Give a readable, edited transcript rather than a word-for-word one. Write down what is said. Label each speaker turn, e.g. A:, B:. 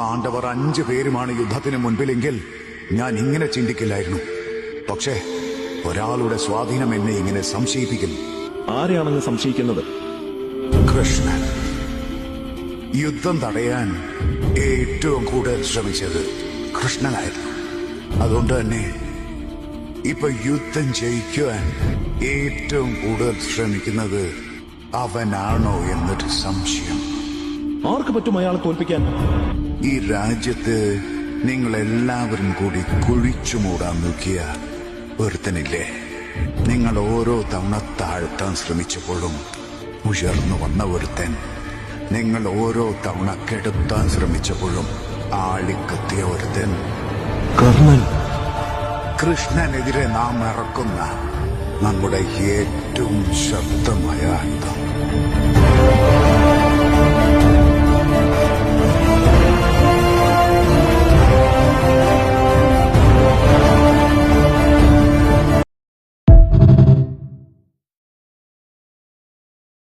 A: പാണ്ഡവർ 5 പേരുമാണ് യുദ്ധത്തിന് മുൻപിലെങ്കിൽ ഞാൻ ഇങ്ങനെ ചിന്തിക്കില്ലായിരുന്നു. പക്ഷേ ഒരാളുടെ സ്വാധീനം എന്നെ ഇങ്ങനെ സംശയിപ്പിക്കുന്നു.
B: ആരെയാണെന്ന് സംശയിക്കുന്നത്?
A: കൃഷ്ണൻ. യുദ്ധം തടയാൻ ഏറ്റവും കൂടുതൽ ശ്രമിച്ചത് കൃഷ്ണനായിരുന്നു. അതുകൊണ്ട് തന്നെ ഇപ്പൊ യുദ്ധം ജയിക്കുവാൻ ഏറ്റവും കൂടുതൽ ശ്രമിക്കുന്നത് അവനാണോ എന്നൊരു സംശയം.
B: ആർക്ക് പറ്റും അയാളെ തോൽപ്പിക്കാൻ?
A: ഈ രാജ്യത്ത് നിങ്ങളെല്ലാവരും കൂടി കുഴിച്ചു മൂടാൻ നോക്കിയ ഒരുത്തനില്ലേ? നിങ്ങൾ ഓരോ തവണ താഴ്ത്താൻ ശ്രമിച്ചപ്പോഴും ഉയർന്നു വന്ന ഒരുത്തൻ. നിങ്ങൾ ഓരോ തവണ കെടുത്താൻ ശ്രമിച്ചപ്പോഴും ആളിക്കത്തിയ ഒരുത്തൻ.
B: കർണൻ.
A: കൃഷ്ണനെതിരെ നാം ഇറക്കുന്ന നമ്മുടെ ഏറ്റവും ശക്തമായ ആയുധം.